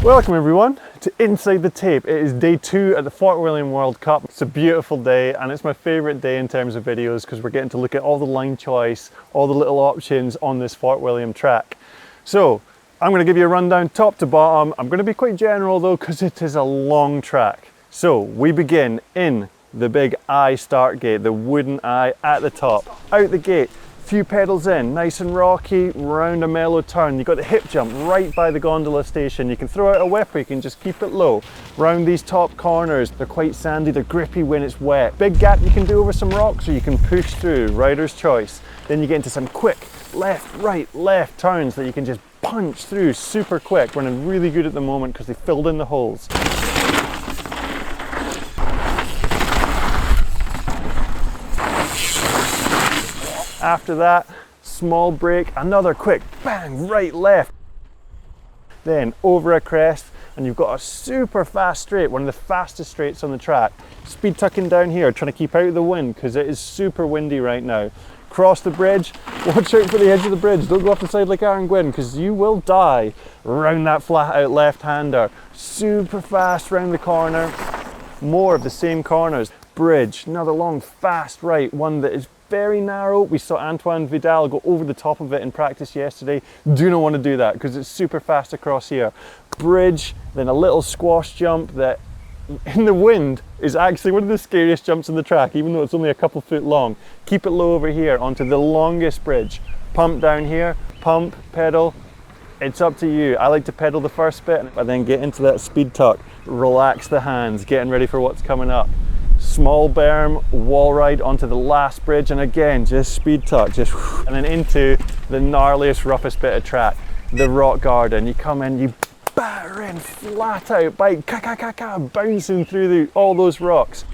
Welcome everyone to Inside the Tape. It is day 2 at the Fort William World Cup. It's a beautiful day and it's my favourite day in terms of videos because we're getting to look at all the line choice, all the little options on this Fort William track. So I'm going to give you a rundown top to bottom. I'm going to be quite general though because it is a long track. So we begin in the big I start gate, the wooden I at the top. Out the gate, few pedals in, nice and rocky, round a mellow turn. You've got the hip jump right by the gondola station. You can throw out a whip or you can just keep it low. Round these top corners, they're quite sandy, they're grippy when it's wet. Big gap you can do over some rocks or you can push through, rider's choice. Then you get into some quick left, right, left turns that you can just punch through super quick. Running really good at the moment because they filled in the holes. After that, small break, another quick bang, right, left. Then over a crest, and you've got a super fast straight, one of the fastest straights on the track. Speed tucking down here, trying to keep out of the wind because it is super windy right now. Cross the bridge, watch out for the edge of the bridge. Don't go off the side like Aaron Gwynn because you will die. Round that flat out left-hander, super fast round the corner. More of the same corners. Bridge, another long, fast right, one that is very narrow. We saw Antoine Vidal go over the top of it in practice yesterday. Do not want to do that because it's super fast across here. Bridge, then a little squash jump that in the wind is actually one of the scariest jumps in the track, even though it's only a couple foot long. Keep it low over here onto the longest bridge. Pump down here, pump, pedal. It's up to you. I like to pedal the first bit and then get into that speed tuck. Relax the hands, getting ready for what's coming up. Small berm, wall ride onto the last bridge, and again, just speed tuck, just whoosh, and then into the gnarliest, roughest bit of track, the rock garden. You come in, you batter in, flat out bike, bouncing through all those rocks.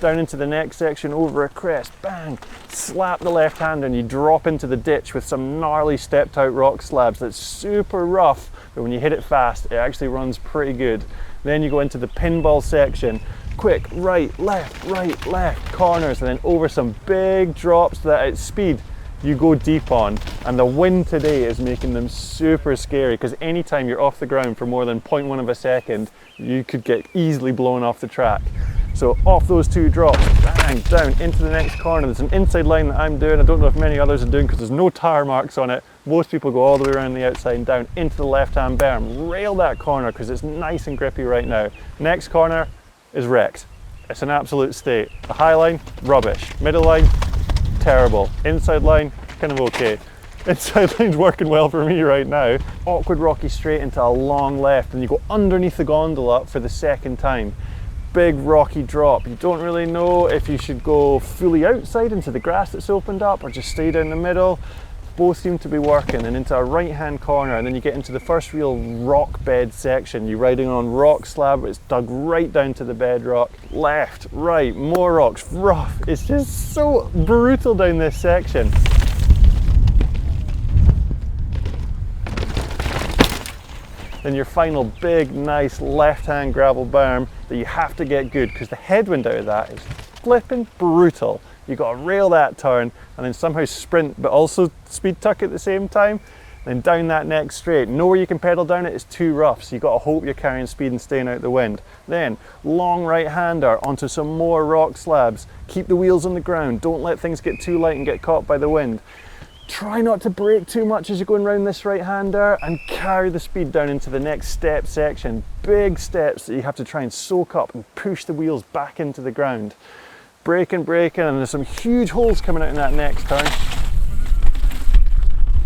Down into the next section, over a crest, bang, slap the left hand and you drop into the ditch with some gnarly stepped out rock slabs that's super rough, but when you hit it fast, it actually runs pretty good. Then you go into the pinball section, quick, right, left, corners, and then over some big drops that at speed you go deep on. And the wind today is making them super scary because anytime you're off the ground for more than 0.1 of a second, you could get easily blown off the track. So off those two drops, bang, down into the next corner. There's an inside line that I'm doing. I don't know if many others are doing because there's no tire marks on it. Most people go all the way around the outside and down into the left-hand berm. Rail that corner because it's nice and grippy right now. Next corner is wrecked. It's an absolute state. The high line, rubbish. Middle line, terrible. Inside line, kind of okay. Inside line's working well for me right now. Awkward rocky straight into a long left and you go underneath the gondola for the second time. Big rocky drop. You don't really know if you should go fully outside into the grass that's opened up or just stay down the middle. Both seem to be working, and into a right hand corner, and then you get into the first real rock bed section. You're riding on rock slab, it's dug right down to the bedrock. Left, right, more rocks, rough. It's just so brutal down this section. Then your final big, nice left-hand gravel berm that you have to get good because the headwind out of that is flipping brutal. You got to rail that turn and then somehow sprint, but also speed tuck at the same time. Then down that next straight. Nowhere you can pedal down it, it's too rough, so you got to hope you're carrying speed and staying out the wind. Then long right-hander onto some more rock slabs. Keep the wheels on the ground. Don't let things get too light and get caught by the wind. Try not to brake too much as you're going around this right-hander and carry the speed down into the next step section. Big steps that you have to try and soak up and push the wheels back into the ground. Braking, and there's some huge holes coming out in that next turn.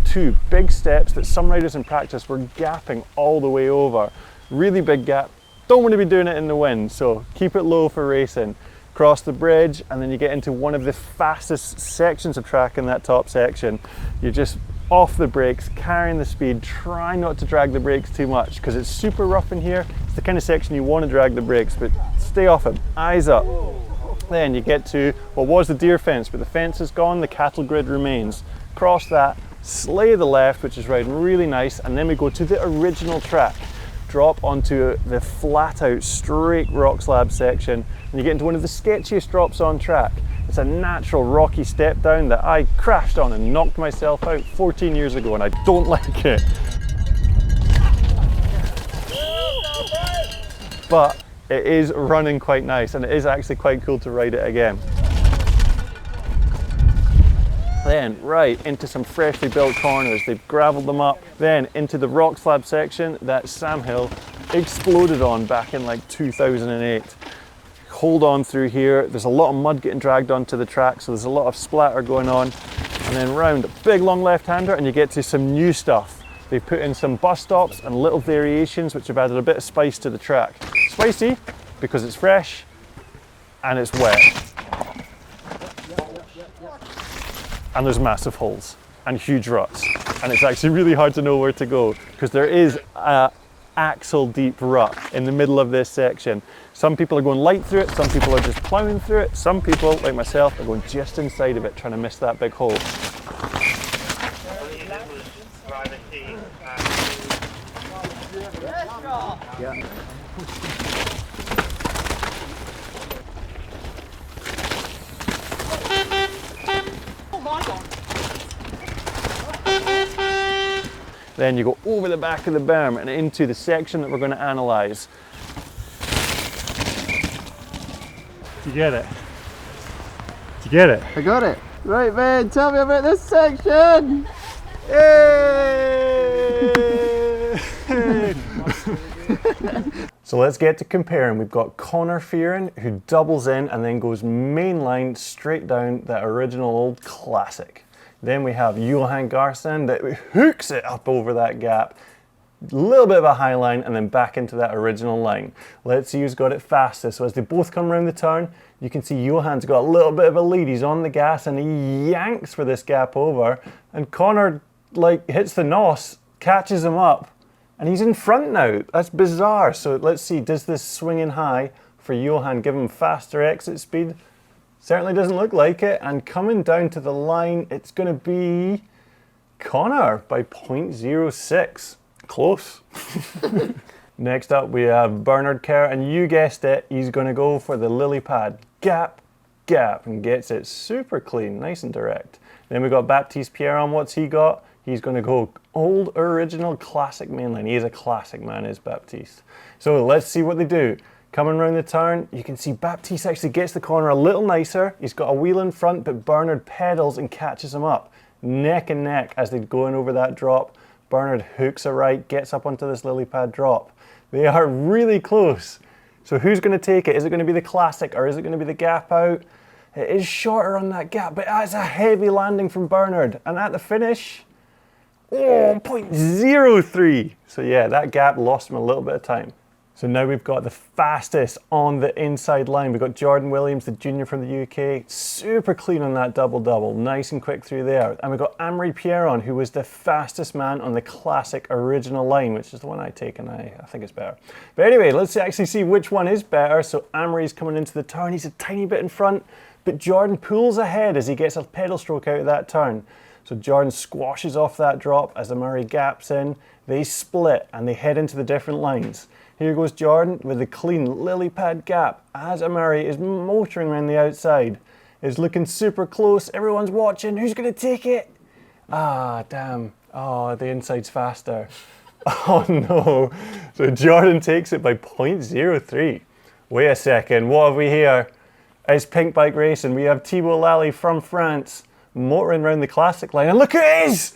Two big steps that some riders in practice were gapping all the way over. Really big gap. Don't want to be doing it in the wind, so keep it low for racing. Cross the bridge and then you get into one of the fastest sections of track in that top section. You're just off the brakes, carrying the speed, try not to drag the brakes too much because it's super rough in here. It's the kind of section you want to drag the brakes, but stay off it, eyes up. Then you get to what was the deer fence, but the fence is gone, the cattle grid remains. Cross that, slay the left, which is riding really nice, and then we go to the original track. drop onto the flat out straight rock slab section, and you get into one of the sketchiest drops on track. It's a natural rocky step down that I crashed on and knocked myself out 14 years ago, and I don't like it. But it is running quite nice, and it is actually quite cool to ride it again. Then right into some freshly built corners. They've gravelled them up. Then into the rock slab section that Sam Hill exploded on back in like 2008. Hold on through here. There's a lot of mud getting dragged onto the track, so there's a lot of splatter going on. And then round a big long left-hander and you get to some new stuff. They've put in some bus stops and little variations which have added a bit of spice to the track. Spicy because it's fresh and it's wet. And there's massive holes and huge ruts, and it's actually really hard to know where to go because there is a axle deep rut in the middle of this section. Some people are going light through it, some people are just plowing through it, some people like myself are going just inside of it trying to miss that big hole. Yeah. Then you go over the back of the berm and into the section that we're going to analyse. Did you get it? Did you get it? I got it. Right, man, tell me about this section. Yay! So let's get to comparing. We've got Connor Fearon, who doubles in and then goes mainline straight down that original old classic. Then we have Johan Garson that hooks it up over that gap, a little bit of a high line and then back into that original line. Let's see who's got it fastest. So as they both come around the turn, you can see Johan's got a little bit of a lead. He's on the gas and he yanks for this gap over, and Connor like hits the nos, catches him up, and he's in front now. That's bizarre. So let's see, does this swinging high for Johan give him faster exit speed? Certainly doesn't look like it, and coming down to the line, it's going to be Connor by 0.06. Close. Next up, we have Bernard Kerr, and you guessed it, he's going to go for the lily pad. Gap, gap, and gets it super clean, nice and direct. Then we got Baptiste Pierron. What's he got? He's going to go old, original, classic mainline. He is a classic man, is Baptiste. So let's see what they do. Coming around the turn, you can see Baptiste actually gets the corner a little nicer. He's got a wheel in front, but Bernard pedals and catches him up. Neck and neck as they're going over that drop. Bernard hooks a right, gets up onto this lily pad drop. They are really close. So who's going to take it? Is it going to be the classic or is it going to be the gap out? It is shorter on that gap, but that's a heavy landing from Bernard. And at the finish, 0.03. So yeah, that gap lost him a little bit of time. So now we've got the fastest on the inside line. We've got Jordan Williams, the junior from the UK, super clean on that double-double, nice and quick through there. And we've got Amaury Pierron, who was the fastest man on the classic original line, which is the one I take, and I think it's better. But anyway, let's actually see which one is better. So Amaury's coming into the turn, he's a tiny bit in front, but Jordan pulls ahead as he gets a pedal stroke out of that turn. So Jordan squashes off that drop as Amaury gaps in. They split and they head into the different lines. Here goes Jordan with the clean lily pad gap as Amaury is motoring around the outside. It's looking super close. Everyone's watching. Who's going to take it? Ah, damn. Oh, the inside's faster. Oh, no. So Jordan takes it by 0.03. Wait a second. What have we here? It's Pinkbike racing. We have Thibaut Lally from France motoring around the classic line. And look who it is!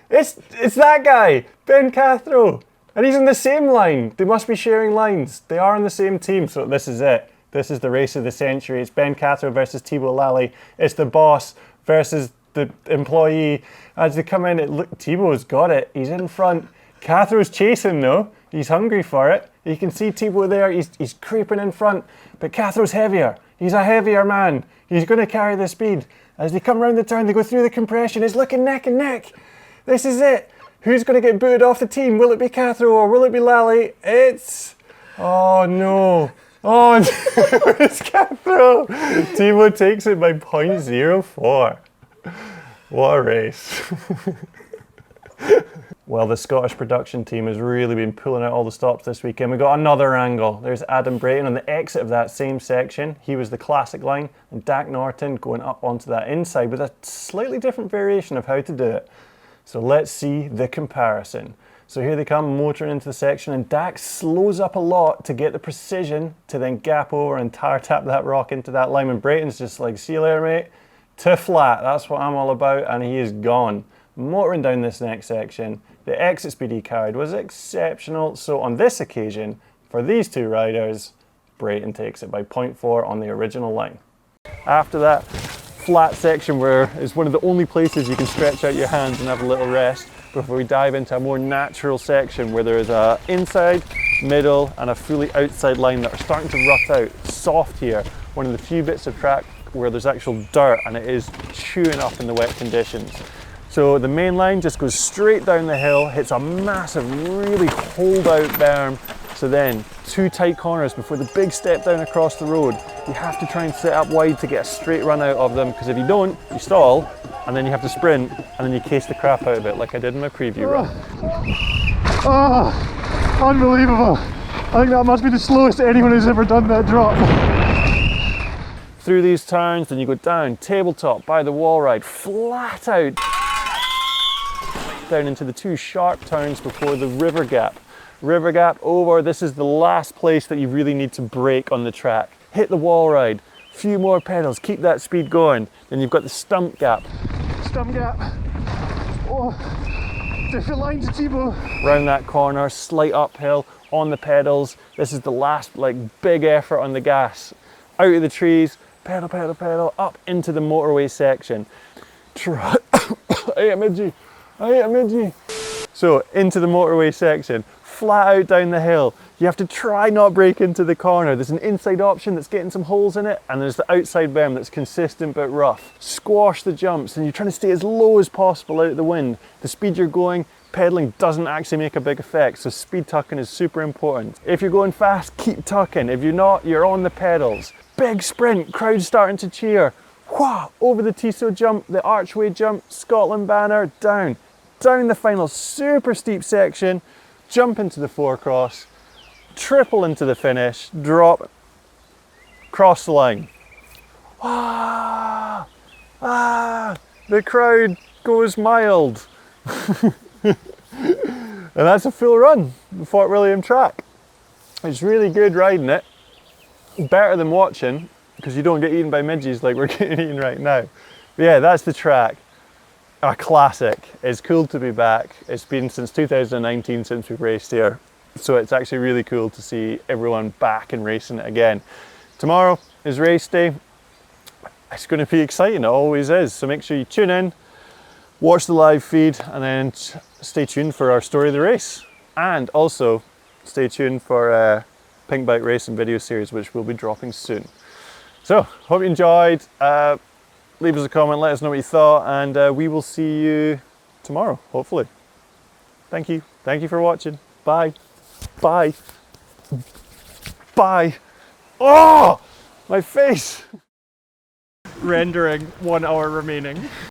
It's that guy, Ben Cathro. And he's in the same line. They must be sharing lines. They are on the same team, so this is it. This is the race of the century. It's Ben Cathro versus Thibaut Lally. It's the boss versus the employee. As they come in, look, Thibaut's got it. He's in front. Cathro's chasing though. He's hungry for it. You can see Thibaut there. He's creeping in front. But Cathro's heavier. He's a heavier man. He's going to carry the speed. As they come around the turn, they go through the compression. It's looking neck and neck. This is it. Who's going to get booted off the team? Will it be Cathro or will it be Lally? Oh no. Oh, it's Cathro. Thibaut takes it by 0.04. What a race. Well, the Scottish production team has really been pulling out all the stops this weekend. We got another angle. There's Adam Brayton on the exit of that same section. He was the classic line, and Dak Norton going up onto that inside with a slightly different variation of how to do it. So let's see the comparison. So here they come, motoring into the section, and Dak slows up a lot to get the precision to then gap over and tire tap that rock into that line. And Brayton's just like, see you later, mate. To flat, that's what I'm all about, and he is gone. Motoring down this next section, the exit speed he carried was exceptional. So on this occasion, for these two riders, Brayton takes it by 0.4 on the original line. After that flat section, where it's one of the only places you can stretch out your hands and have a little rest, before we dive into a more natural section where there is a inside, middle, and a fully outside line that are starting to rut out. Soft here, one of the few bits of track where there's actual dirt and it is chewing up in the wet conditions. So the main line just goes straight down the hill, hits a massive, really hold out berm. So then, two tight corners before the big step down across the road. You have to try and set up wide to get a straight run out of them, because if you don't, you stall, and then you have to sprint, and then you case the crap out of it, like I did in my preview run. Oh, unbelievable. I think that must be the slowest anyone has ever done that drop. Through these turns, then you go down, tabletop, by the wall ride, flat out, down into the two sharp turns before the river gap. River gap over, this is the last place that you really need to brake on the track. Hit the wall ride, few more pedals, keep that speed going. Then you've got the stump gap. Stump gap. Oh, different line to Tebow. Round that corner, slight uphill on the pedals. This is the last like big effort on the gas. Out of the trees, pedal, pedal, pedal, up into the motorway section. I hate a midgie. I hate a midgie. So into the motorway section, flat out down the hill. You have to try not break into the corner. There's an inside option that's getting some holes in it, and there's the outside berm that's consistent but rough. Squash the jumps, and you're trying to stay as low as possible out of the wind. The speed you're going, pedaling doesn't actually make a big effect, so speed tucking is super important. If you're going fast, keep tucking. If you're not, you're on the pedals. Big sprint, crowd starting to cheer. Whoa, over the Tiso jump, the archway jump, Scotland banner, down. Down the final super steep section, jump into the four-cross, triple into the finish, drop, cross the line. Ah, ah, the crowd goes mild. And that's a full run, the Fort William track. It's really good riding it, better than watching, because you don't get eaten by midges like we're getting eaten right now. But yeah, that's the track. A classic. It's cool to be back. It's been since 2019 since we've raced here. So it's actually really cool to see everyone back and racing it again. Tomorrow is race day. It's going to be exciting, it always is. So make sure you tune in, watch the live feed, and then stay tuned for our story of the race. And also stay tuned for Pinkbike racing video series, which will be dropping soon. So hope you enjoyed. Leave us a comment, let us know what you thought, and we will see you tomorrow, hopefully. Thank you. Thank you for watching. Bye. Bye. Bye. Oh, my face. Rendering 1 hour remaining.